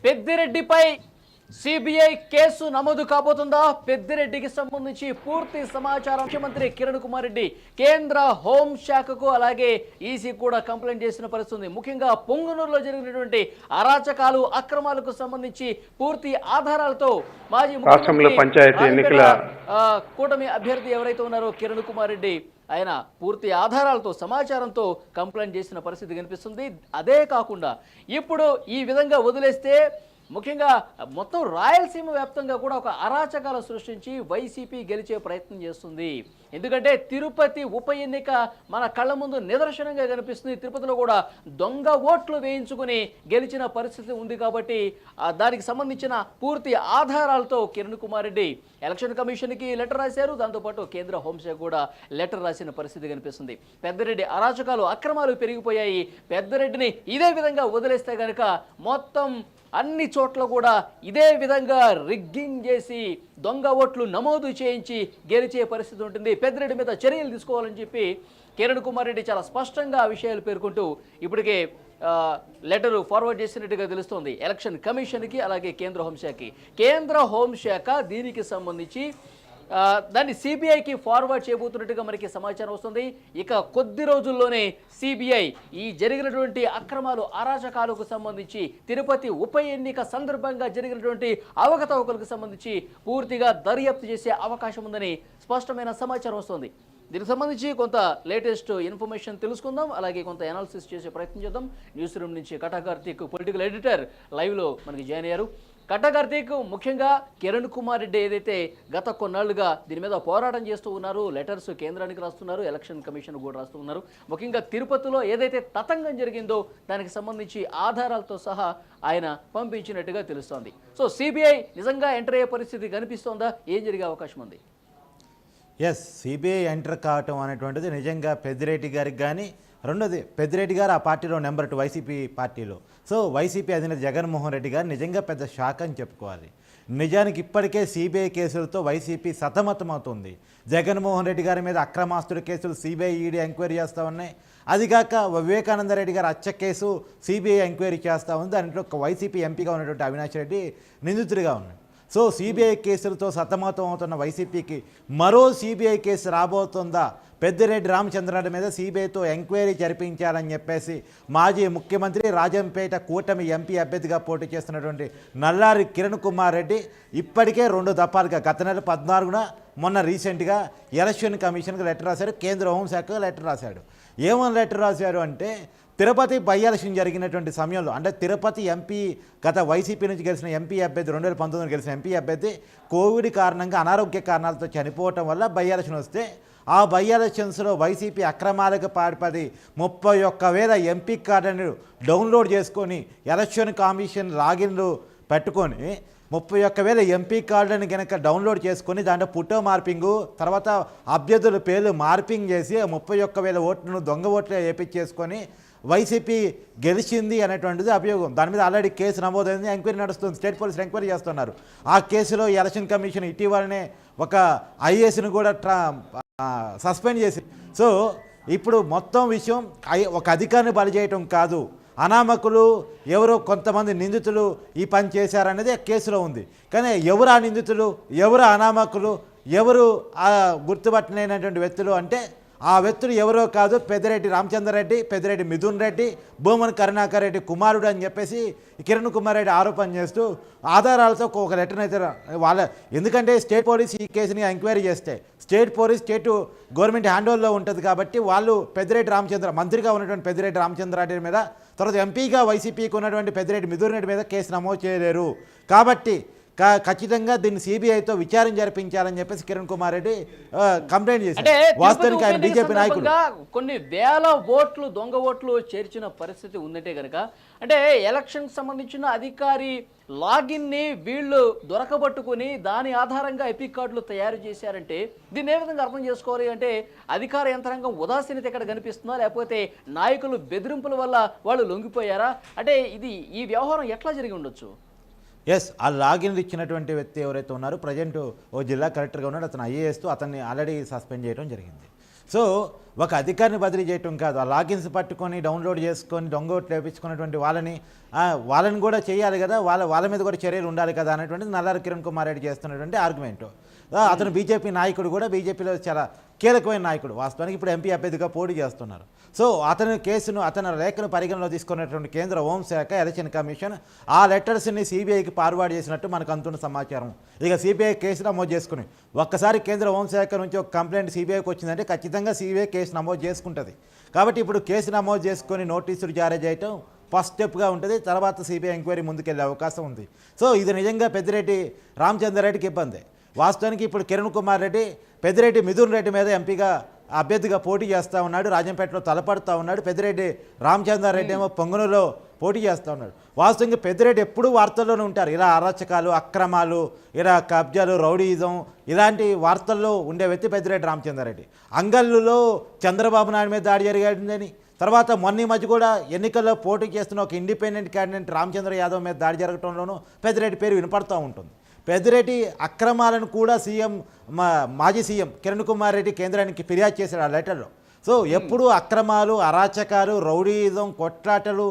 పెద్దిరెడ్డిపై CBI case నమోదు కాబోతుందా? పెద్దిరెడ్డికి సంబంధించి పూర్తి సమాచారం ముఖ్యమంత్రి కిరణ్ కుమార్ రెడ్డి కేంద్ర హోం శాఖకు అలాగే ఈసీ కూడా కంప్లైంట్ చేసిన పరిస్థితి. ముఖ్యంగా పొంగునూరులో జరిగినటువంటి అరాచకాలు అక్రమాలకు సంబంధించి పూర్తి ఆధారాలతో మాజీ రాష్ట్రంలో పంచాయతీ ఎన్నికల కూటమి అభ్యర్థి ఎవరైతే ఉన్నారో కిరణ్ కుమార్ రెడ్డి ఆయన పూర్తి ఆధారాలతో సమాచారంతో కంప్లైంట్ చేసిన పరిస్థితి కనిపిస్తుంది. అదే కాకుండా ఇప్పుడు ఈ విధంగా వదిలేస్తే ముఖ్యంగా మొత్తం రాయలసీమ వ్యాప్తంగా కూడా ఒక అరాచకాలు సృష్టించి వైసీపీ గెలిచే ప్రయత్నం చేస్తుంది. ఎందుకంటే తిరుపతి ఉప ఎన్నిక మన కళ్ళ ముందు నిదర్శనంగా కనిపిస్తుంది. తిరుపతిలో కూడా దొంగ ఓట్లు వేయించుకుని గెలిచిన పరిస్థితి ఉంది. కాబట్టి దానికి సంబంధించిన పూర్తి ఆధారాలతో కిరణ్ కుమార్ రెడ్డి ఎలక్షన్ కమిషన్కి లెటర్ రాశారు. దాంతోపాటు కేంద్ర హోంశాఖ కూడా లెటర్ రాసిన పరిస్థితి కనిపిస్తుంది. పెద్దిరెడ్డి అరాచకాలు అక్రమాలు పెరిగిపోయాయి. పెద్దిరెడ్డిని ఇదే విధంగా వదిలేస్తే కనుక మొత్తం అన్ని చోట్ల కూడా ఇదే విధంగా రిగ్గింగ్ చేసి దొంగ ఓట్లు నమోదు చేయించి గెలిచే పరిస్థితి ఉంటుంది. పెద్దిరెడ్డి మీద చర్యలు తీసుకోవాలని చెప్పి కిరణ్ కుమార్ రెడ్డి చాలా స్పష్టంగా ఆ విషయాలు పేర్కొంటూ ఇప్పటికే లెటర్ ఫార్వర్డ్ చేసినట్టుగా తెలుస్తోంది ఎలక్షన్ కమిషన్కి అలాగే కేంద్ర హోంశాఖకి. కేంద్ర హోంశాఖ దీనికి సంబంధించి దాన్ని సిబిఐకి ఫార్వర్డ్ చేయబోతున్నట్టుగా మనకి సమాచారం వస్తుంది. ఇక కొద్ది రోజుల్లోనే సిబిఐ ఈ జరిగినటువంటి అక్రమాలు అరాచకాలకు సంబంధించి తిరుపతి ఉప ఎన్నిక సందర్భంగా జరిగినటువంటి అవకతవకలకు సంబంధించి పూర్తిగా దర్యాప్తు చేసే అవకాశం ఉందని స్పష్టమైన సమాచారం వస్తుంది. దీనికి సంబంధించి కొంత లేటెస్ట్ ఇన్ఫర్మేషన్ తెలుసుకుందాం, అలాగే కొంత అనాలిసిస్ చేసే ప్రయత్నం చేద్దాం. న్యూస్ రూమ్ నుంచి కటా కార్తీక్ పొలిటికల్ ఎడిటర్ లైవ్లో మనకి జాయిన్ అయ్యారు. కటా కార్తీక్, ముఖ్యంగా కిరణ్ కుమార్ రెడ్డి ఏదైతే గత కొన్నాళ్లుగా దీని మీద పోరాటం చేస్తూ ఉన్నారు, లెటర్స్ కేంద్రానికి రాస్తున్నారు, ఎలక్షన్ కమిషన్ కూడా రాస్తూ ఉన్నారు. ముఖ్యంగా తిరుపతిలో ఏదైతే తతంగం జరిగిందో దానికి సంబంధించి ఆధారాలతో సహా ఆయన పంపించినట్టుగా తెలుస్తోంది. సో సిబిఐ నిజంగా ఎంటర్ అయ్యే పరిస్థితి కనిపిస్తోందా? ఏం జరిగే అవకాశం ఉంది? సిబిఐ ఎంటర్ కావటం అనేటువంటిది నిజంగా పెద్దిరెడ్డి గారికి కానీ, రెండోది పెద్దిరెడ్డి గారు ఆ పార్టీలో నెంబర్ 2 వైసీపీ పార్టీలో. సో వైసీపీ అధినేత జగన్మోహన్ రెడ్డి గారు నిజంగా పెద్ద షాక్ అని చెప్పుకోవాలి. నిజానికి ఇప్పటికే సిబిఐ కేసులతో వైసీపీ సతమతమవుతుంది. జగన్మోహన్ రెడ్డి గారి మీద అక్రమాస్తుల కేసులు సిబిఐ ఈడీ ఎంక్వైరీ చేస్తూ ఉన్నాయి. అదిగాక వివేకానంద రెడ్డి గారు హత్య కేసు సిబిఐ ఎంక్వైరీ చేస్తూ ఉంది. దాంట్లో వైసీపీ ఎంపీగా ఉన్నటువంటి అవినాష్ రెడ్డి నిందితుడిగా ఉన్నాడు. సో సిబిఐ కేసులతో సతమతం అవుతున్న వైసీపీకి మరో సిబిఐ కేసు రాబోతుందా? పెద్దిరెడ్డి రామచంద్రారెడ్డి మీద సిబిఐతో ఎంక్వైరీ జరిపించాలని చెప్పేసి మాజీ ముఖ్యమంత్రి రాజంపేట కూటమి ఎంపీ అభ్యర్థిగా పోటీ చేస్తున్నటువంటి నల్లారి కిరణ్ కుమార్ రెడ్డి ఇప్పటికే 2 దఫాలుగా గత నెల 14న మొన్న రీసెంట్గా ఎలక్షన్ కమిషన్కి లెటర్ రాశారు. కేంద్ర హోంశాఖకు లెటర్ రాశాడు. ఏమని లెటర్ రాశారు అంటే, తిరుపతి బై ఎలక్షన్ జరిగినటువంటి సమయంలో, అంటే తిరుపతి ఎంపీ గత వైసీపీ నుంచి గెలిచిన ఎంపీ అభ్యర్థి 2019 గెలిచిన ఎంపీ అభ్యర్థి కోవిడ్ కారణంగా అనారోగ్య కారణాలతో చనిపోవటం వల్ల బై ఎలక్షన్ వస్తే ఆ బై ఎలక్షన్స్లో వైసీపీ అక్రమాలకు పాల్పడి 31,000 ఎంపీ కార్డును డౌన్లోడ్ చేసుకొని ఎలక్షన్ కమిషన్ లాగిన్లు పెట్టుకొని 31,000 ఎంపీ కార్డులను కనుక డౌన్లోడ్ చేసుకొని దాంట్లో ఫోటో మార్పింగు, తర్వాత అభ్యర్థుల పేర్లు మార్పింగ్ చేసి 31,000 ఓట్లను దొంగ ఓట్లు వేయించేసుకొని వైసీపీ గెలిచింది అనేటువంటిది అభియోగం. దాని మీద ఆల్రెడీ కేసు నమోదైంది, ఎంక్వైరీ నడుస్తుంది, స్టేట్ పోలీసులు ఎంక్వైరీ చేస్తున్నారు. ఆ కేసులో ఎలక్షన్ కమిషన్ ఇటీవలనే ఒక ఐఏఎస్ను కూడా సస్పెండ్ చేసి. సో ఇప్పుడు మొత్తం విషయం ఒక అధికారిని బలి చేయటం కాదు, అనామకులు ఎవరో కొంతమంది నిందితులు ఈ పని చేశారనేది కేసులో ఉంది. కానీ ఎవరు ఆ నిందితులు, ఎవరు అనామకులు, ఎవరు గుర్తుపట్టలేనటువంటి వ్యక్తులు అంటే ఆ వ్యక్తులు ఎవరో కాదు, పెద్దిరెడ్డి రామచంద్రారెడ్డి, పెద్దిరెడ్డి మిథున్ రెడ్డి, భూమన్ కరుణాకర్ రెడ్డి కుమారుడు అని చెప్పేసి కిరణ్ కుమార్ రెడ్డి ఆరోపణ చేస్తూ ఆధారాలతో ఒక లెటర్ అయితే వాళ్ళ, ఎందుకంటే స్టేట్ పోలీస్ ఈ కేసుని ఎంక్వైరీ చేస్తే స్టేట్ గవర్నమెంట్ హ్యాండ్ ఓవర్లో ఉంటుంది. కాబట్టి వాళ్ళు పెద్దిరెడ్డి మంత్రిగా ఉన్నటువంటి పెద్దిరెడ్డి రామచంద్రారెడ్డి మీద, తర్వాత ఎంపీగా వైసీపీకి ఉన్నటువంటి పెద్దిరెడ్డి మిథున్ రెడ్డి మీద కేసు నమోదు చేయలేరు. కాబట్టి ఖచ్చితంగా దీన్ని సిబిఐతో విచారణ జరిపించాలని చెప్పేసి కిరణ్ కుమార్ రెడ్డి కంప్లైంట్ చేశారు. వాస్తవానికి ఆయన బీజేపీ నాయకుడు కొన్ని వేల ఓట్లు దొంగ ఓట్లు చేర్చిన పరిస్థితి ఉందంటే కనుక, అంటే ఎలక్షన్ సంబంధించిన అధికారి లాగిన్ని వీళ్ళు దొరకబట్టుకుని దాని ఆధారంగా ఎపిక్ కార్డులు తయారు చేశారంటే దీన్ని ఏ విధంగా అర్థం చేసుకోవాలి? అంటే అధికార యంత్రాంగం ఉదాసీనత ఎక్కడ కనిపిస్తుందా, లేకపోతే నాయకులు బెదిరింపుల వల్ల వాళ్ళు లొంగిపోయారా? అంటే ఈ వ్యవహారం ఎట్లా జరిగి ఉండొచ్చు? ఆ లాగిన్లు ఇచ్చినటువంటి వ్యక్తి ఎవరైతే ఉన్నారో ప్రజెంట్ ఓ జిల్లా కలెక్టర్గా ఉన్నాడు, అతను ఐఏఎస్తో అతన్ని ఆల్రెడీ సస్పెండ్ చేయడం జరిగింది. సో ఒక అధికారిని బదిలీ చేయటం కాదు, ఆ లాగిన్స్ పట్టుకొని డౌన్లోడ్ చేసుకొని దొంగ ఓట్లు వేయించుకున్నటువంటి వాళ్ళని కూడా చేయాలి కదా, వాళ్ళ మీద కూడా చర్యలు ఉండాలి కదా అనేటువంటిది నల్లారి కిరణ్ కుమార్ రెడ్డి చేస్తున్నటువంటి ఆర్గ్యుమెంట్. అతను బీజేపీ నాయకుడు కూడా, బీజేపీలో చాలా కీలకమైన నాయకుడు, వాస్తవానికి ఇప్పుడు ఎంపీ అభ్యర్థిగా పోటీ చేస్తున్నారు. సో అతని లేఖను పరిగణలో తీసుకున్నటువంటి కేంద్ర హోంశాఖ ఎలక్షన్ కమిషన్ ఆ లెటర్స్ని సిబిఐకి ఫార్వర్డ్ చేసినట్టు మనకు అందుతున్న సమాచారం. ఇక సిబిఐ కేసు నమోదు చేసుకుని ఒక్కసారి కేంద్ర హోంశాఖ నుంచి ఒక కంప్లైంట్ సిబిఐకి వచ్చిందంటే ఖచ్చితంగా సిబిఐ కేసు నమోదు చేసుకుంటుంది. కాబట్టి ఇప్పుడు కేసు నమోదు చేసుకొని నోటీసులు జారీ చేయటం ఫస్ట్ స్టెప్గా ఉంటుంది. తర్వాత సిబిఐ ఎంక్వైరీ ముందుకెళ్లే అవకాశం ఉంది. సో ఇది నిజంగా పెద్దిరెడ్డి రామచంద్రారెడ్డికి ఇబ్బంది. వాస్తవానికి ఇప్పుడు కిరణ్ కుమార్ రెడ్డి పెద్దిరెడ్డి మిథున్ రెడ్డి మీద ఎంపీగా అభ్యర్థిగా పోటీ చేస్తూ ఉన్నాడు, రాజంపేటలో తలపడుతూ ఉన్నాడు. పెద్దిరెడ్డి రామచంద్రారెడ్డి ఏమో పొంగనూరులో పోటీ చేస్తూ ఉన్నాడు. వాస్తవంగా పెద్దిరెడ్డి ఎప్పుడూ వార్తల్లోనే ఉంటారు. ఇలా అరాచకాలు, అక్రమాలు, ఇలా కబ్జాలు, రౌడీయిజం ఇలాంటి వార్తల్లో ఉండే వ్యక్తి పెద్దిరెడ్డి రామచంద్రారెడ్డి. అంగళ్ళులో చంద్రబాబు నాయుడు మీద దాడి జరిగిందని, తర్వాత మొన్న మధ్య కూడా ఎన్నికల్లో పోటీ చేస్తున్న ఒక ఇండిపెండెంట్ క్యాండిడేట్ రామచంద్ర యాదవ్ మీద దాడి జరగడంలోనూ పెద్దిరెడ్డి పేరు వినపడుతూ ఉంటుంది. పెద్దిరెడ్డి అక్రమాలను కూడా మాజీ సీఎం కిరణ్ కుమార్ రెడ్డి కేంద్రానికి ఫిర్యాదు చేశాడు ఆ లెటర్లో. సో ఎప్పుడు అక్రమాలు, అరాచకాలు, రౌడీయిజం, కొట్లాటలు,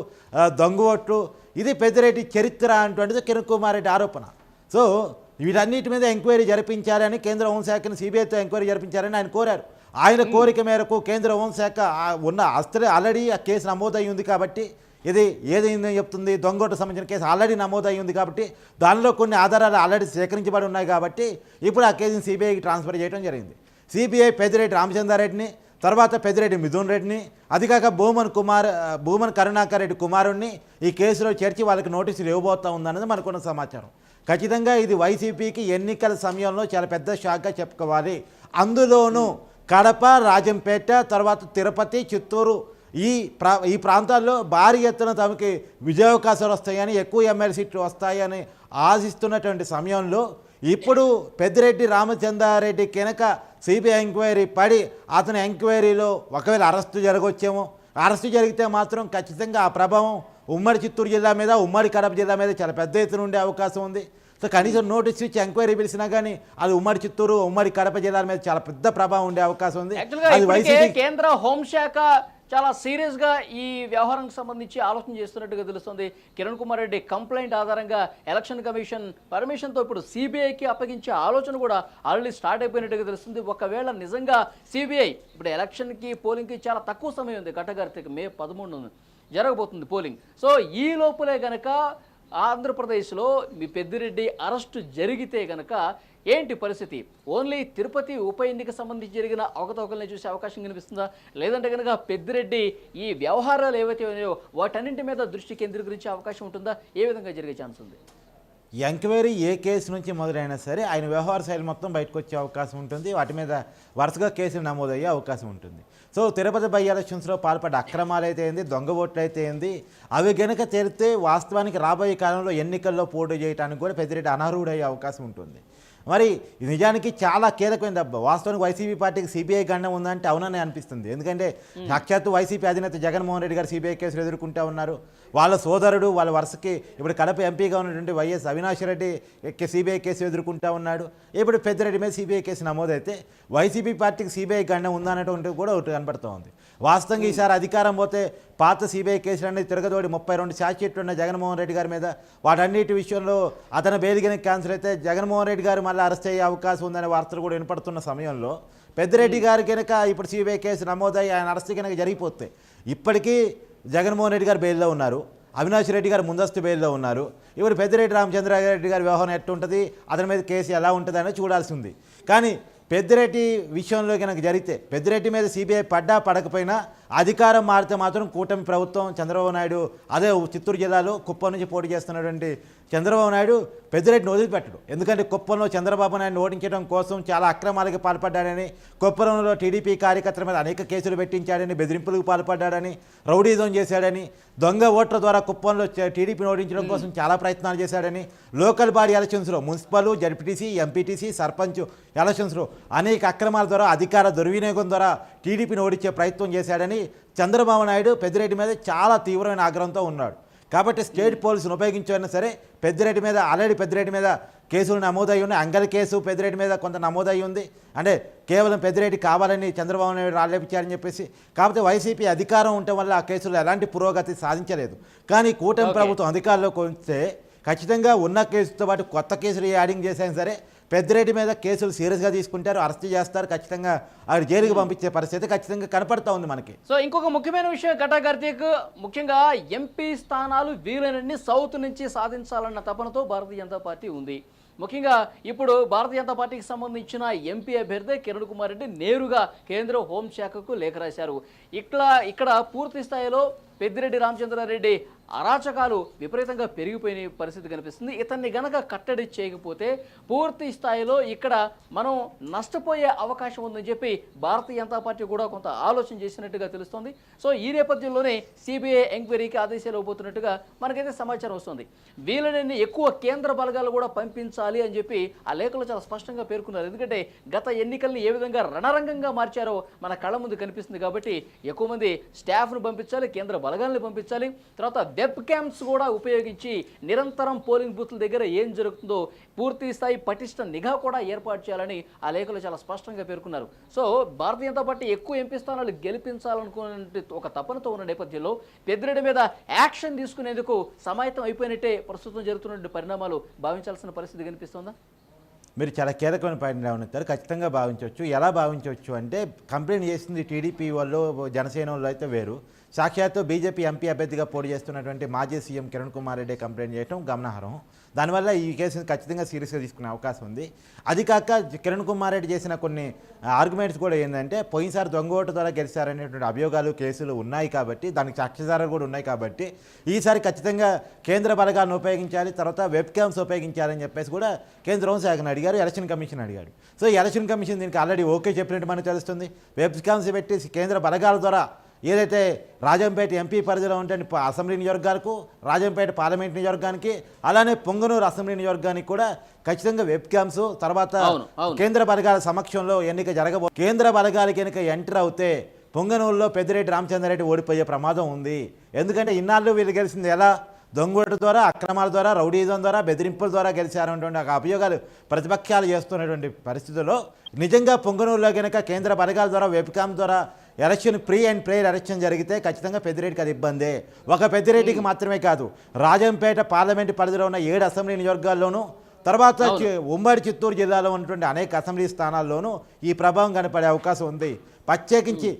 దొంగ ఓట్లు, ఇది పెద్దిరెడ్డి చరిత్ర అంటువంటిది కిరణ్ కుమార్ రెడ్డి ఆరోపణ. సో వీటన్నిటి మీద ఎంక్వైరీ జరిపించాలని, కేంద్ర హోంశాఖను సిబిఐతో ఎంక్వైరీ జరిపించాలని ఆయన కోరారు. ఆయన కోరిక మేరకు కేంద్ర హోంశాఖ ఉన్న ఆల్రెడీ ఆ కేసు నమోదయ్యి ఉంది కాబట్టి, ఇది ఏదైందని చెప్తుంది, దొంగోటు సంబంధించిన కేసు ఆల్రెడీ నమోదయ్యి ఉంది కాబట్టి, దానిలో కొన్ని ఆధారాలు ఆల్రెడీ సేకరించబడి ఉన్నాయి కాబట్టి ఇప్పుడు ఆ కేసుని సిబిఐకి ట్రాన్స్ఫర్ చేయడం జరిగింది. సిబిఐ పెద్దిరెడ్డి రామచంద్రారెడ్డిని, తర్వాత పెద్దిరెడ్డి మిథున్ రెడ్డిని, అదికాక భూమన్ కరుణాకర్ రెడ్డి కుమారుణ్ణి ఈ కేసులో చేర్చి వాళ్ళకి నోటీసులు ఇవ్వబోతా ఉందన్నది మనకున్న సమాచారం. ఖచ్చితంగా ఇది వైసీపీకి ఎన్నికల సమయంలో చాలా పెద్ద షాక్గా చెప్పుకోవాలి. అందులోనూ కడప, రాజంపేట, తర్వాత తిరుపతి, చిత్తూరు ఈ ప్రాంతాల్లో భారీ ఎత్తున తమకి విజయావకాశాలు వస్తాయని, ఎక్కువ ఎమ్మెల్యే సీట్లు వస్తాయని ఆశిస్తున్నటువంటి సమయంలో ఇప్పుడు పెద్దిరెడ్డి రామచంద్రారెడ్డి కనుక సిబిఐ ఎంక్వైరీ పడి అతని ఎంక్వైరీలో ఒకవేళ అరెస్టు జరగవచ్చేమో, అరెస్టు జరిగితే మాత్రం ఖచ్చితంగా ఆ ప్రభావం ఉమ్మడి చిత్తూరు జిల్లా మీద, ఉమ్మడి కడప జిల్లా మీద చాలా పెద్ద ఎత్తున ఉండే అవకాశం ఉంది. సో కనీసం నోటీస్ ఇచ్చి ఎంక్వైరీ పిలిచినా కానీ అది ఉమ్మడి చిత్తూరు, ఉమ్మడి కడప జిల్లాల మీద చాలా పెద్ద ప్రభావం ఉండే అవకాశం ఉంది. కేంద్ర హోంశాఖ చాలా సీరియస్గా ఈ వ్యవహారానికి సంబంధించి ఆలోచన చేస్తున్నట్టుగా తెలుస్తుంది. కిరణ్ కుమార్ రెడ్డి కంప్లైంట్ ఆధారంగా ఎలక్షన్ కమిషన్ పర్మిషన్తో ఇప్పుడు సిబిఐకి అప్పగించే ఆలోచన కూడా ఆల్రెడీ స్టార్ట్ అయిపోయినట్టుగా తెలుస్తుంది. ఒకవేళ నిజంగా సిబిఐ ఇప్పుడు ఎలక్షన్కి, పోలింగ్కి చాలా తక్కువ సమయం ఉంది, ఘట్టగార్తెకి మే 13 జరగబోతుంది పోలింగ్. సో ఈ లోపలే గనక ఆంధ్రప్రదేశ్లో మీ పెద్దిరెడ్డి అరెస్టు జరిగితే గనక ఏంటి పరిస్థితి? ఓన్లీ తిరుపతి ఉప ఎన్నిక సంబంధించి జరిగిన అవకతవకల్ని చూసే అవకాశం కనిపిస్తుందా? లేదంటే కనుక పెద్దిరెడ్డి ఈ వ్యవహారాలు ఏవైతే ఉన్నాయో వాటన్నింటి మీద దృష్టి కేంద్రీకరించే అవకాశం ఉంటుందా? ఏ విధంగా జరిగే ఛాన్స్ ఉంది? ఎంక్వైరీ ఏ కేసు నుంచి మొదలైనా సరే ఆయన వ్యవహార శైలి మొత్తం బయటకు వచ్చే అవకాశం ఉంటుంది. వాటి మీద వరుసగా కేసులు నమోదయ్యే అవకాశం ఉంటుంది. సో తిరుపతి బై ఎలక్షన్స్లో పాల్పడ్డ అక్రమాలు అయితే ఏంది, దొంగ ఓట్లు అయితే ఏంది, అవి గనక తేలితే వాస్తవానికి రాబోయే కాలంలో ఎన్నికల్లో పోటీ చేయడానికి కూడా పెద్దిరెడ్డి అనర్హుడయ్యే అవకాశం ఉంటుంది. మరి నిజానికి చాలా కీలకమైన దెబ్బ. వాస్తవానికి వైసీపీ పార్టీకి సిబిఐ గండం ఉందంటే అవుననే అనిపిస్తుంది. ఎందుకంటే సాక్షాత్తు వైసీపీ అధినేత జగన్మోహన్ రెడ్డి గారు సిబిఐ కేసులు ఎదుర్కొంటూ ఉన్నారు. వాళ్ళ సోదరుడు, వాళ్ళ వరుసకి ఇప్పుడు కడప ఎంపీగా ఉన్నటువంటి YS Avinash Reddy CBI case ఎదుర్కొంటూ ఉన్నాడు. ఇప్పుడు పెద్దిరెడ్డి మీద సిబిఐ కేసు నమోదైతే వైసీపీ పార్టీకి సిబిఐ గండం ఉందనేటువంటిది కూడా ఒకటి కనపడుతూ ఉంది. వాస్తవంగా ఈసారి అధికారం పోతే పాత సిబిఐ కేసులు అనేది తిరగదోడి 32 ఛార్జ్షీట్లు ఉన్న జగన్మోహన్ రెడ్డి గారి మీద, వాటన్నిటి విషయంలో అతను బెయిల్ గనక క్యాన్సిల్ అయితే జగన్మోహన్ రెడ్డి గారు మళ్ళీ అరెస్ట్ అయ్యే అవకాశం ఉందనే వార్తలు కూడా వినపడుతున్న సమయంలో పెద్దిరెడ్డి గారి కనుక ఇప్పుడు సిబిఐ కేసు నమోదయ్యి ఆయన అరెస్ట్ కనుక జరిగిపోతే ఇప్పటికీ జగన్మోహన్ రెడ్డి గారు బెయిల్లో ఉన్నారు, అవినాష్ రెడ్డి గారు ముందస్తు బెయిల్లో ఉన్నారు. ఇప్పుడు పెద్దిరెడ్డి రామచంద్రారెడ్డి గారి వ్యవహారం ఎట్టుంటుంది, అతని మీద కేసు ఎలా ఉంటుంది అనేది చూడాల్సి ఉంది. కానీ పెద్దిరెడ్డి విషయంలో కనుక జరిగితే పెద్దిరెడ్డి మీద సిబిఐ పడ్డా పడకపోయినా అధికారం మారితే మాత్రం కూటమి ప్రభుత్వం, చంద్రబాబు నాయుడు, అదే చిత్తూరు జిల్లాలో కుప్పం నుంచి పోటీ చేస్తున్నటువంటి చంద్రబాబు నాయుడు పెద్దిరెడ్డిని వదిలిపెట్టడు. ఎందుకంటే కుప్పంలో చంద్రబాబు నాయుడిని ఓడించడం కోసం చాలా అక్రమాలకు పాల్పడ్డాడని, కుప్పంలో టీడీపీ కార్యకర్తల మీద అనేక కేసులు పెట్టించాడని, బెదిరింపులకు పాల్పడ్డాడని, రౌడీజం చేశాడని, దొంగ ఓట్ల ద్వారా కుప్పంలో టీడీపీని ఓడించడం కోసం చాలా ప్రయత్నాలు చేశాడని, లోకల్ బాడీ ఎలక్షన్స్లో మున్సిపల్, జడ్పీటీసీ, ఎంపీటీసీ, సర్పంచ్ ఎలక్షన్స్లో అనేక అక్రమాల ద్వారా, అధికార దుర్వినియోగం ద్వారా టీడీపీని ఓడించే ప్రయత్నం చేశాడని చంద్రబాబు నాయుడు పెద్దిరెడ్డి మీద చాలా తీవ్రమైన ఆగ్రహంతో ఉన్నాడు. కాబట్టి స్టేట్ పోలీసును ఉపయోగించైనా సరే పెద్దిరెడ్డి మీద ఆల్రెడీ పెద్దిరెడ్డి మీద కేసులు నమోదయ్యి ఉన్నాయి. అంగల్ కేసు పెద్దిరెడ్డి మీద కొంత నమోదయ్యి ఉంది. అంటే కేవలం పెద్దిరెడ్డి కావాలని చంద్రబాబు నాయుడు రాలేపించారని చెప్పేసి. కాకపోతే వైసీపీ అధికారం ఉండటం వల్ల ఆ కేసులో ఎలాంటి పురోగతి సాధించలేదు. కానీ కూటమి ప్రభుత్వం అధికారంలోకి వస్తే ఖచ్చితంగా ఉన్న కేసుతో పాటు కొత్త కేసులు యాడింగ్ చేసినా సరే పెద్దిరెడ్డి మీద కేసులు సీరియస్గా తీసుకుంటారు, అరెస్ట్ చేస్తారు, ఖచ్చితంగా అక్కడ జైలుకి పంపించే పరిస్థితి ఖచ్చితంగా కనపడతా ఉంది మనకి. సో ఇంకొక ముఖ్యమైన విషయం ఘటా కార్తీక్, ముఖ్యంగా ఎంపీ స్థానాలు వీలైనన్ని సౌత్ నుంచి సాధించాలన్న తపనతో భారతీయ జనతా పార్టీ ఉంది. ముఖ్యంగా ఇప్పుడు భారతీయ జనతా పార్టీకి సంబంధించిన ఎంపీ అభ్యర్థి కిరణ్ కుమార్ రెడ్డి నేరుగా కేంద్ర హోంశాఖకు లేఖ రాశారు. ఇక్కడ పూర్తి స్థాయిలో పెద్దిరెడ్డి రామచంద్రారెడ్డి అరాచకాలు విపరీతంగా పెరిగిపోయిన పరిస్థితి కనిపిస్తుంది. ఇతన్ని గనక కట్టడి చేయకపోతే పూర్తి స్థాయిలో ఇక్కడ మనం నష్టపోయే అవకాశం ఉందని చెప్పి భారతీయ జనతా పార్టీ కూడా కొంత ఆలోచన చేసినట్టుగా తెలుస్తోంది. సో ఈ నేపథ్యంలోనే సిబిఐ ఎంక్వైరీకి ఆదేశాలు ఇవ్వబోతున్నట్టుగా మనకైతే సమాచారం వస్తుంది. వీళ్ళని ఎక్కువ కేంద్ర బలగాలు కూడా పంపించాలి అని చెప్పి ఆ లేఖలో చాలా స్పష్టంగా పేర్కొన్నారు. ఎందుకంటే గత ఎన్నికల్ని ఏ విధంగా రణరంగంగా మార్చారో మన కళ్ళ ముందు కనిపిస్తుంది. కాబట్టి ఎక్కువ మంది స్టాఫ్ను పంపించాలి, కేంద్ర బలగాల్ని పంపించాలి, తర్వాత వెబ్ క్యామ్స్ కూడా ఉపయోగించి నిరంతరం పోలింగ్ బూత్ల దగ్గర ఏం జరుగుతుందో పూర్తి స్థాయి పటిష్ట నిఘా కూడా ఏర్పాటు చేయాలని ఆ లేఖలో చాలా స్పష్టంగా పేర్కొన్నారు. సో భారతీయ జనతా పార్టీ ఎక్కువ ఎంపీ స్థానాలు గెలిపించాలనుకునే ఒక తపనతో ఉన్న నేపథ్యంలో పెద్దిరెడ్డి మీద యాక్షన్ తీసుకునేందుకు సమాయత్తం అయిపోయినట్టే ప్రస్తుతం జరుగుతున్న పరిణామాలు భావించాల్సిన పరిస్థితి కనిపిస్తోందా? మీరు చాలా కీలకమైన పాయింట్ లేవనెత్తారు. ఖచ్చితంగా భావించవచ్చు. ఎలా భావించవచ్చు అంటే కంప్లైంట్ చేసింది టీడీపీ వాళ్ళు, జనసేన వాళ్ళు అయితే వేరు. సాక్షాత్తు బీజేపీ ఎంపీ అభ్యర్థిగా పోటీ చేస్తున్నటువంటి మాజీ సీఎం కిరణ్ కుమార్ రెడ్డి కంప్లైంట్ చేయడం గమనార్హం. దానివల్ల ఈ కేసుని ఖచ్చితంగా సీరియస్గా తీసుకునే అవకాశం ఉంది. అది కాక కిరణ్ కుమార్ రెడ్డి చేసిన కొన్ని ఆర్గ్యుమెంట్స్ కూడా ఏంటంటే పోయినసారి దొంగ ఓటు ద్వారా గెలిచారనేటువంటి అభియోగాలు కేసులు ఉన్నాయి కాబట్టి, దానికి సాక్ష్యాధారాలు కూడా ఉన్నాయి కాబట్టి ఈసారి ఖచ్చితంగా కేంద్ర బలగాలను ఉపయోగించాలి, తర్వాత వెబ్ క్యామ్స్ ఉపయోగించాలని చెప్పేసి కూడా కేంద్ర హోంశాఖను అడిగారు, ఎలక్షన్ కమిషన్ అడిగారు. సో ఈ ఎలక్షన్ కమిషన్ దీనికి ఆల్రెడీ ఓకే చెప్పినట్టు మనకు తెలుస్తుంది. వెబ్ క్యామ్స్ పెట్టి కేంద్ర బలగాల ద్వారా ఏదైతే రాజంపేట ఎంపీ పరిధిలో ఉంటే అసెంబ్లీ నియోజకవర్గాలకు, రాజంపేట పార్లమెంట్ నియోజకవర్గానికి, అలానే పొంగనూరు అసెంబ్లీ నియోజకవర్గానికి కూడా ఖచ్చితంగా వెబ్ క్యామ్స్, తర్వాత కేంద్ర బలగాల సమక్షంలో ఎన్నిక కేంద్ర బలగాలకి ఎన్నిక ఎంటర్ అవుతే పొంగనూరులో పెద్దిరెడ్డి రామచంద్రారెడ్డి ఓడిపోయే ప్రమాదం ఉంది. ఎందుకంటే ఇన్నాళ్ళు వీళ్ళు గెలిచింది ఎలా? దొంగోటు ద్వారా, అక్రమాల ద్వారా, రౌడీజం ద్వారా, బెదిరింపుల ద్వారా గెలిచారనేటువంటి ఒక అభియోగాలు ప్రతిపక్షాలు చేస్తున్నటువంటి పరిస్థితుల్లో నిజంగా పొంగనూరులో కనుక కేంద్ర బలగాల ద్వారా వెబ్ క్యామ్ ద్వారా election free and fair election జరిగితే ఖచ్చితంగా పెద్దిరెడ్డికి అది ఇబ్బందే. ఒక పెద్దిరెడ్డికి మాత్రమే కాదు, రాజంపేట పార్లమెంటు పరిధిలో ఉన్న 7 అసెంబ్లీ నియోజకవర్గాల్లోనూ, తర్వాత ఉమ్మడి చిత్తూరు జిల్లాలో ఉన్నటువంటి అనేక అసెంబ్లీ స్థానాల్లోనూ ఈ ప్రభావం కనపడే అవకాశం ఉంది. ప్రత్యేకించి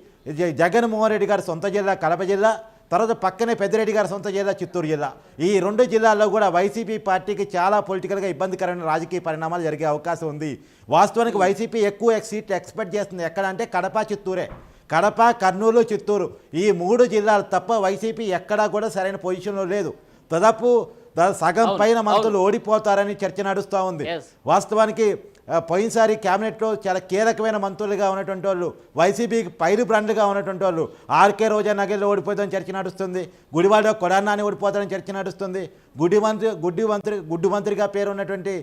జగన్మోహన్ రెడ్డి గారి సొంత జిల్లా కడప జిల్లా, తర్వాత పక్కనే పెద్దిరెడ్డి గారి సొంత జిల్లా చిత్తూరు జిల్లా, ఈ 2 జిల్లాల్లో కూడా వైసీపీ పార్టీకి చాలా పొలిటికల్గా ఇబ్బందికరమైన రాజకీయ పరిణామాలు జరిగే అవకాశం ఉంది. వాస్తవానికి వైసీపీ ఎక్కువ సీట్లు ఎక్స్పెక్ట్ చేస్తుంది ఎక్కడ అంటే కడప, చిత్తూరే. కడప, కర్నూలు, చిత్తూరు ఈ 3 జిల్లాలు తప్ప వైసీపీ ఎక్కడా కూడా సరైన పొజిషన్లో లేదు. దాదాపు సగం పైన మంత్రులు ఓడిపోతారని చర్చ నడుస్తూ ఉంది. వాస్తవానికి పోయినసారి క్యాబినెట్లో చాలా కీలకమైన మంత్రులుగా ఉన్నటువంటి వాళ్ళు, వైసీపీకి పైరు బ్రాండ్లుగా ఉన్నటువంటి వాళ్ళు, ఆర్కే రోజా నగర్లో ఓడిపోతారని చర్చ నడుస్తుంది. గుడివాడలో కొడానాని ఓడిపోతారని చర్చ నడుస్తుంది. గుడ్డు మంత్రిగా పేరు ఉన్నటువంటి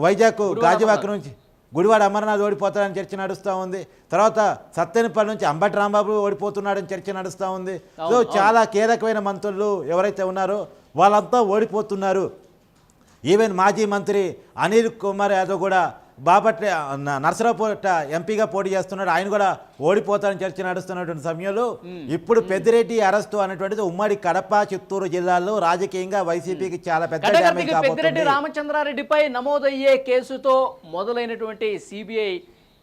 వైజాగ్ గాజువాక నుంచి గుడివాడ అమర్నాథ్ ఓడిపోతాడని చర్చ నడుస్తూ ఉంది. తర్వాత సత్తెనపల్లి నుంచి అంబటి రాంబాబు ఓడిపోతున్నాడని చర్చ నడుస్తూ ఉంది. సో చాలా కీలకమైన మంత్రులు ఎవరైతే ఉన్నారో వాళ్ళంతా ఓడిపోతున్నారు. ఈవెన్ మాజీ మంత్రి అనిల్ కుమార్ యాదవ్ కూడా బాపట్ల నర్సరావుపేట ఎంపీగా పోటీ చేస్తున్నాడు, ఆయన కూడా ఓడిపోతారని చర్చ నడుస్తున్నటువంటి సమయంలో ఇప్పుడు పెద్దిరెడ్డి అరెస్టు అనేటువంటిది ఉమ్మడి కడప, చిత్తూరు జిల్లాల్లో రాజకీయంగా వైసీపీకి చాలా పెద్ద డ్యామేజ్ కాబోతుంది. పెద్దిరెడ్డి రామచంద్రారెడ్డిపై నమోదయ్యే కేసుతో మొదలైనటువంటి సిబిఐ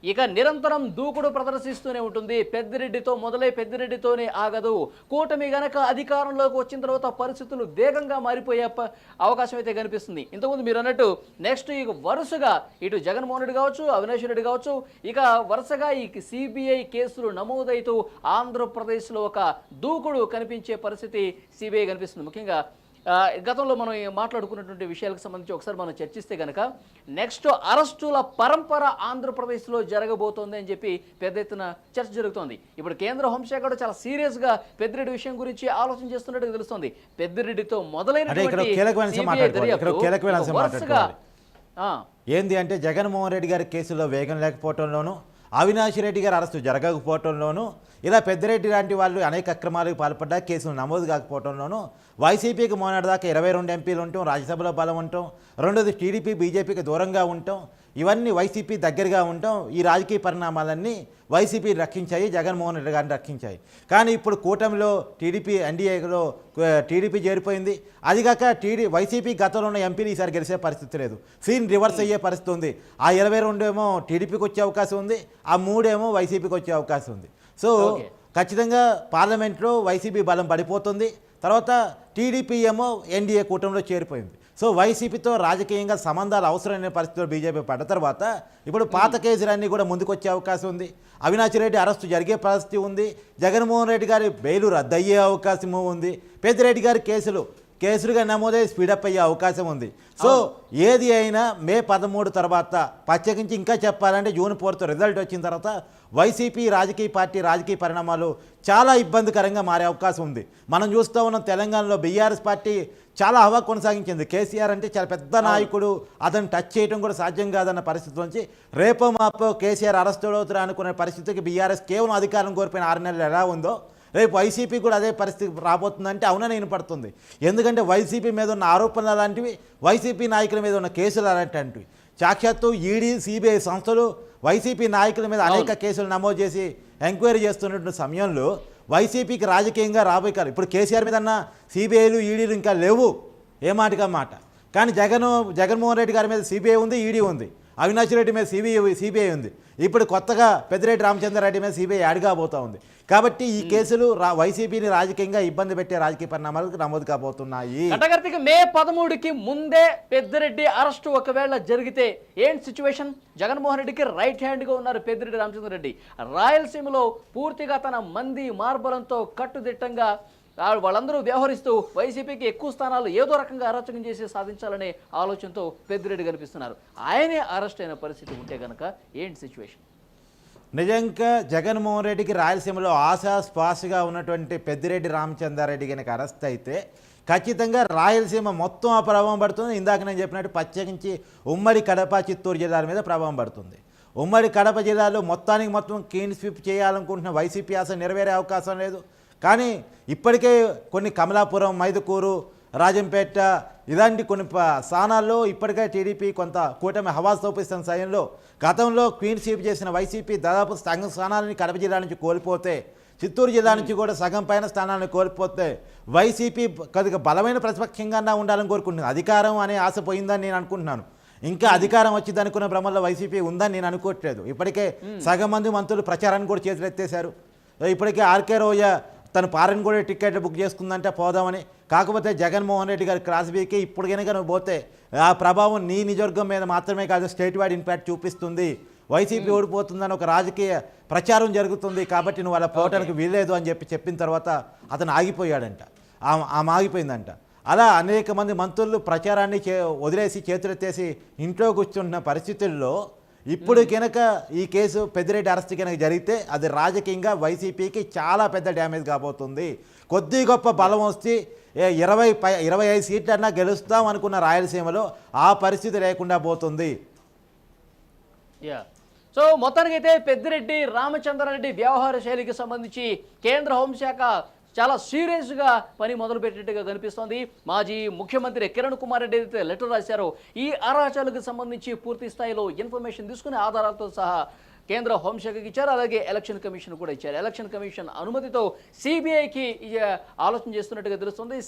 ఇక నిరంతరం దూకుడు ప్రదర్శిస్తూనే ఉంటుంది. పెద్దిరెడ్డితో మొదలై పెద్దిరెడ్డితోనే ఆగదు. కూటమి గనక అధికారంలోకి వచ్చిన తర్వాత పరిస్థితులు వేగంగా మారిపోయే అవకాశం అయితే కనిపిస్తుంది. ఇంతకుముందు మీరు అన్నట్టు నెక్స్ట్ ఇక వరుసగా ఇటు జగన్మోహన్ రెడ్డి కావచ్చు, అవినాష్ రెడ్డి కావచ్చు, ఇక వరుసగా ఈ సిబిఐ కేసులు నమోదైతూ ఆంధ్రప్రదేశ్లో ఒక దూకుడు కనిపించే పరిస్థితి సిబిఐ కనిపిస్తుంది. ముఖ్యంగా గతంలో మనం మాట్లాడుకున్నటువంటి విషయాలకు సంబంధించి ఒకసారి మనం చర్చిస్తే కనుక నెక్స్ట్ అరెస్టుల పరంపర ఆంధ్రప్రదేశ్లో జరగబోతోంది అని చెప్పి పెద్ద ఎత్తున చర్చ జరుగుతోంది. ఇప్పుడు కేంద్ర హోంశాఖ కూడా చాలా సీరియస్గా పెద్దిరెడ్డి విషయం గురించి ఆలోచన చేస్తున్నట్టు తెలుస్తోంది. పెద్దిరెడ్డితో మొదలైనటువంటి ఏంది అంటే జగన్మోహన్ రెడ్డి గారి కేసులో వేగం లేకపోవడంలోనూ, అవినాష్ రెడ్డి గారి అరెస్టు జరగకపోవడంలోనూ, ఇలా పెద్దిరెడ్డి లాంటి వాళ్ళు అనేక అక్రమాలకు పాల్పడ్డా కేసులు నమోదు కాకపోవడంలోనూ వైసీపీకి మొన్నటిదాకా 22 ఎంపీలు ఉంటాం, రాజ్యసభలో బలం ఉంటాం. రెండోది టీడీపీ బీజేపీకి దూరంగా ఉంటాం. ఇవన్నీ వైసీపీ దగ్గరగా ఉంటాం. ఈ రాజకీయ పరిణామాలన్నీ వైసీపీ రక్షించాయి, జగన్మోహన్ రెడ్డి గారిని రక్షించాయి. కానీ ఇప్పుడు కూటమిలో టీడీపీ ఎన్డీఏలో టీడీపీ చేరిపోయింది. అదిగాక వైసీపీ గతంలో ఉన్న ఎంపీలు ఈసారి గెలిచే పరిస్థితి లేదు. సీన్ రివర్స్ అయ్యే పరిస్థితి ఉంది. ఆ 22 ఏమో టీడీపీకి వచ్చే అవకాశం ఉంది, ఆ 3 ఏమో వైసీపీకి వచ్చే అవకాశం ఉంది. సో ఖచ్చితంగా పార్లమెంట్లో వైసీపీ బలం పడిపోతుంది. తర్వాత టీడీపీ ఏమో ఎన్డీఏ కూటమిలో చేరిపోయింది. సో వైసీపీతో రాజకీయంగా సంబంధాలు అవసరమైన పరిస్థితుల్లో బీజేపీ పడ్డ తర్వాత ఇప్పుడు పాత కేసులన్నీ కూడా ముందుకొచ్చే అవకాశం ఉంది. అవినాష్ రెడ్డి అరెస్టు జరిగే పరిస్థితి ఉంది. జగన్మోహన్ రెడ్డి గారి బెయిలు రద్దయ్యే అవకాశం ఉంది. పెద్దిరెడ్డి గారి కేసులుగా నమోదై స్పీడప్ అయ్యే అవకాశం ఉంది. సో ఏది అయినా మే 13 తర్వాత ప్రత్యేకించి ఇంకా చెప్పాలంటే జూన్ 4 రిజల్ట్ వచ్చిన తర్వాత వైసీపీ రాజకీయ పరిణామాలు చాలా ఇబ్బందికరంగా మారే అవకాశం ఉంది. మనం చూస్తూ ఉన్నాం తెలంగాణలో బీఆర్ఎస్ పార్టీ చాలా హవా కొనసాగించింది. కేసీఆర్ అంటే చాలా పెద్ద నాయకుడు, అతను టచ్ చేయడం కూడా సాధ్యం కాదన్న పరిస్థితి నుంచి రేపో మాపో కేసీఆర్ అరెస్ట్ అవుతారు అనుకునే పరిస్థితికి బీఆర్ఎస్ కేవలం అధికారం కోల్పోయిన 6 నెలలు ఎలా ఉందో రేపు వైసీపీ కూడా అదే పరిస్థితి రాబోతుందంటే అవునని వినపడుతుంది. ఎందుకంటే వైసీపీ మీద ఉన్న ఆరోపణలు అలాంటివి, వైసీపీ నాయకుల మీద ఉన్న కేసులు అలాంటివి. సాక్షాత్తు ఈడీ సిబిఐ సంస్థలు వైసీపీ నాయకుల మీద అనేక కేసులు నమోదు చేసి ఎంక్వైరీ చేస్తున్నటువంటి సమయంలో వైసీపీకి రాజకీయంగా రాబోయేకారు. ఇప్పుడు కేసీఆర్ మీద అన్న సిబిఐలు ఈడీలు ఇంకా లేవు, ఏ మాటగా మాట. కానీ జగన్మోహన్ రెడ్డి గారి మీద సిబిఐ ఉంది, ఈడీ ఉంది. అవినాష్ రెడ్డి మీద సిబిఐ ఉంది. ఇప్పుడు కొత్తగా పెద్దిరెడ్డి రామచంద్రారెడ్డి మీద సిబిఐ యాడ్ కాబోతూ ఉంది. కాబట్టి ఈ కేసులు వైసీపీని రాజకీయంగా ఇబ్బంది పెట్టే రాజకీయ పరిణామాలకు నమోదు కాబోతున్నాయి. కటకర్తికి మే 13కి ముందే పెద్దిరెడ్డి అరెస్టు ఒకవేళ జరిగితే ఏంటి సిచ్యువేషన్? జగన్మోహన్ రెడ్డికి రైట్ హ్యాండ్గా ఉన్నారు పెద్దిరెడ్డి రామచంద్రారెడ్డి. రాయలసీమలో పూర్తిగా తన మంది మార్బలంతో కట్టుదిట్టంగా వాళ్ళందరూ వ్యవహరిస్తూ వైసీపీకి ఎక్కువ స్థానాలు ఏదో రకంగా అరాచకం చేసి సాధించాలనే ఆలోచనతో పెద్దిరెడ్డి కనిపిస్తున్నారు. ఆయనే అరెస్ట్ అయిన పరిస్థితి ఉంటే కనుక ఏంటి సిచ్యువేషన్? నిజంగా జగన్మోహన్ రెడ్డికి రాయలసీమలో ఆశాస్పాషగా ఉన్నటువంటి పెద్దిరెడ్డి రామచంద్రారెడ్డి కనుక అరెస్ట్ అయితే ఖచ్చితంగా రాయలసీమ మొత్తం ఆ ప్రభావం పడుతుంది. ఇందాక నేను చెప్పినట్టు ప్రత్యేకించి ఉమ్మడి కడప, చిత్తూరు జిల్లాల మీద ప్రభావం పడుతుంది. ఉమ్మడి కడప జిల్లాలో మొత్తం క్లీన్ స్వీప్ చేయాలనుకుంటున్న వైసీపీ ఆశ నెరవేరే అవకాశం లేదు. కానీ ఇప్పటికే కొన్ని కమలాపురం, మైదుకూరు, రాజంపేట ఇలాంటి కొన్ని స్థానాల్లో ఇప్పటికే టీడీపీ కొంత కూటమి హవా చూపిస్తున్న సమయంలో గతంలో క్లీన్ స్వీప్ చేసిన వైసీపీ దాదాపు సగం స్థానాలని కడప జిల్లా నుంచి కోల్పోతే, చిత్తూరు జిల్లా నుంచి కూడా సగం పైన స్థానాలను కోల్పోతే వైసీపీ కొద్దిగా బలమైన ప్రతిపక్షంగా ఉండాలని కోరుకుంటున్నాను. అధికారం అనే ఆశ పోయిందని నేను అనుకుంటున్నాను. ఇంకా అధికారం వచ్చింది అనుకున్న భ్రమంలో వైసీపీ ఉందని నేను అనుకోవట్లేదు. ఇప్పటికే సగం మంది మంత్రులు ప్రచారాన్ని కూడా చేతులు ఎత్తేశారు. ఇప్పటికే ఆర్కే రోజా తను పారన్ కూడా టికెట్లు బుక్ చేసుకుందంటే పోదామని. కాకపోతే జగన్మోహన్ రెడ్డి గారి క్రాస్ బీకి ఇప్పుడు కనుక నువ్వు పోతే ఆ ప్రభావం నీ నిజవర్గం మీద మాత్రమే కాదు, స్టేట్ వైడ్ ఇంపాక్ట్ చూపిస్తుంది. వైసీపీ ఓడిపోతుందని ఒక రాజకీయ ప్రచారం జరుగుతుంది, కాబట్టి నువ్వు అలా పోవటానికి వీల్లేదు అని చెప్పిన తర్వాత అతను ఆగిపోయాడంట. ఆమె ఆగిపోయిందంట. అలా అనేక మంది మంత్రులు ప్రచారాన్ని వదిలేసి చేతులెత్తేసి ఇంట్లో కూర్చుంటున్న పరిస్థితుల్లో ఇప్పుడు కనుక ఈ కేసు పెద్దిరెడ్డి అరెస్ట్ కనుక జరిగితే అది రాజకీయంగా వైసీపీకి చాలా పెద్ద డ్యామేజ్ కాబోతుంది. కొద్ది గొప్ప బలం వస్తే 25 సీట్లన్నా గెలుస్తాం అనుకున్న రాయలసీమలో ఆ పరిస్థితి లేకుండా పోతుంది. సో మొత్తానికైతే పెద్దిరెడ్డి రామచంద్రారెడ్డి వ్యవహార శైలికి సంబంధించి కేంద్ర హోంశాఖ చాలా సీరియస్గా పని మొదలుపెట్టినట్టుగా కనిపిస్తోంది. మాజీ ముఖ్యమంత్రి కిరణ్ కుమార్ రెడ్డి అయితే లెటర్ రాశారో ఈ అరాచకాలకు సంబంధించి పూర్తి స్థాయిలో ఇన్ఫర్మేషన్ తీసుకుని ఆధారాలతో సహా కేంద్ర హోంశాఖకి ఇచ్చారు. అలాగే ఎలక్షన్ కమిషన్ కూడా ఇచ్చారు. ఎలక్షన్ కమిషన్ అనుమతితో సిబిఐకి ఆలోచన చేస్తున్నట్టుగా తెలుస్తుంది.